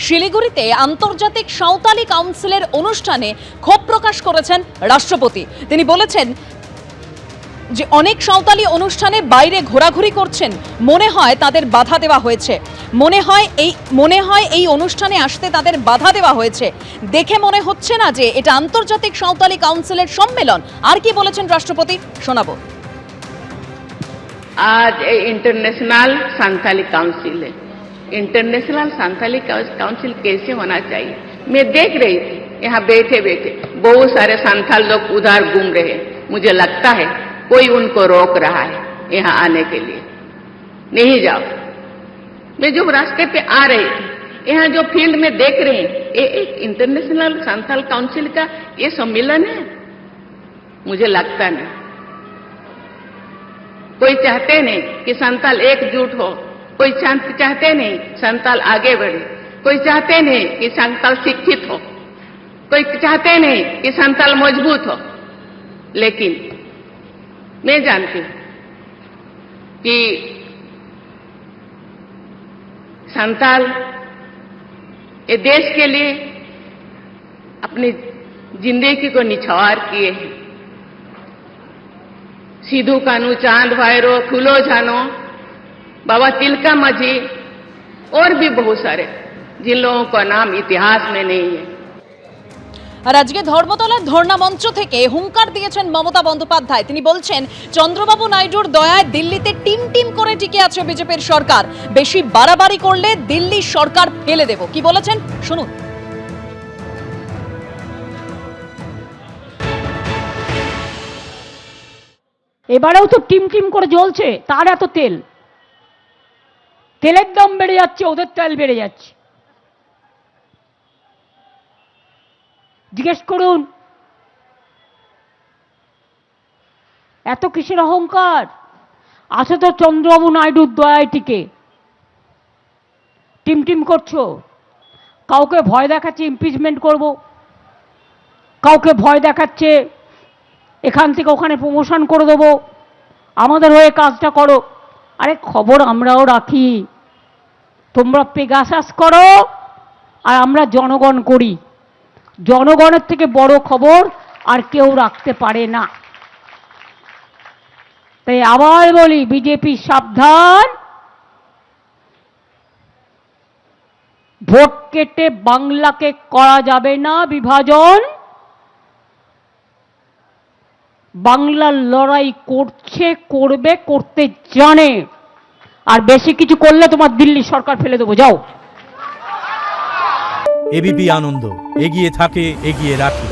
শিলিগুড়িতে আন্তর্জাতিক সাঁওতালি কাউন্সিলের অনুষ্ঠানে ক্ষোভ প্রকাশ করেছেন রাষ্ট্রপতি। তিনি বলেছেন যে অনেক সাঁওতালি অনুষ্ঠানে বাইরে ঘোরাঘুরি করছেন, মনে হয় তাদের বাধা দেওয়া হয়েছে, মনে হয় এই অনুষ্ঠানে আসতে তাদের বাধা দেওয়া হয়েছে। দেখে মনে হচ্ছে না যে এটা আন্তর্জাতিক সাঁওতালি কাউন্সিলের সম্মেলন। আর কি বলেছেন রাষ্ট্রপতি শোনাবো। आज इंटरनेशनल संथाली काउंसिल है। इंटरनेशनल संथाली काउंसिल कैसे होना चाहिए, मैं देख रही थी यहाँ बैठे बैठे बहुत सारे संथाल लोग उधर घूम रहे हैं। मुझे लगता है कोई उनको रोक रहा है यहाँ आने के लिए, नहीं जाओ। मैं जो रास्ते पे आ रही थी, यहाँ जो फील्ड में देख रहे हैं, ये एक इंटरनेशनल संथाल काउंसिल का ये सम्मेलन है, मुझे लगता नहीं। कोई चाहते नहीं कि संताल एकजुट हो, कोई चाहते नहीं संताल आगे बढ़े, कोई चाहते नहीं कि संताल शिक्षित हो, कोई चाहते नहीं कि संताल मजबूत हो। लेकिन मैं जानती हूं कि संताल ये देश के लिए अपनी जिंदगी को निछावर किए हैं। सिद्धू कानू, चांद भैरो, फूलो झानो, बाबा तिलका माझी और भी बहुत सारे जिन लोगों का नाम इतिहास में नहीं है। আর আজকে ধর্মতলার ধর্ণা মঞ্চ থেকে হুঙ্কার দিয়েছেন মমতা বন্দ্যোপাধ্যায়। তিনি বলছেন চন্দ্রবাবু নাইডুর দয়ায় দিল্লিতে টিম টিম করে টিকে আছে বিজেপির সরকার, বেশি বাড়াবাড়ি করলে দিল্লি সরকার ফেলে দেব। কি বলেছেন শুনুন। এবারেও তো টিম টিম করে জ্বলছে, তার এত তেলের দাম বেড়ে যাচ্ছে, ওদের তেল বেড়ে যাচ্ছে। জিজ্ঞেস করুন এত কিসের অহংকার? আছে তো চন্দ্রবাবু নাইডুর দয়ায় টিকে। টিম টিম করছো, কাউকে ভয় দেখাচ্ছে ইমপিচমেন্ট করব, কাউকে ভয় দেখাচ্ছে এখান থেকে ওখানে প্রমোশন করে দেবো, আমাদের হয়ে কাজটা করো। আরে খবর আমরাও রাখি, তোমরা পেগাসাস করো আর আমরা জনগণ করি। জনগণের থেকে বড় খবর আর কেউ রাখতে পারে না। তাই আবার বলি বিজেপি সাবধান, ভোট কেটে বাংলাকে করা যাবে না বিভাজন। বাংলার লড়াই করছে, করবে, করতে জানে। আর বেশি কিছু করলে তোমার দিল্লি সরকার ফেলে দেবো, যাও। এবিপি আনন্দ, এগিয়ে থাকে, এগিয়ে রাখে।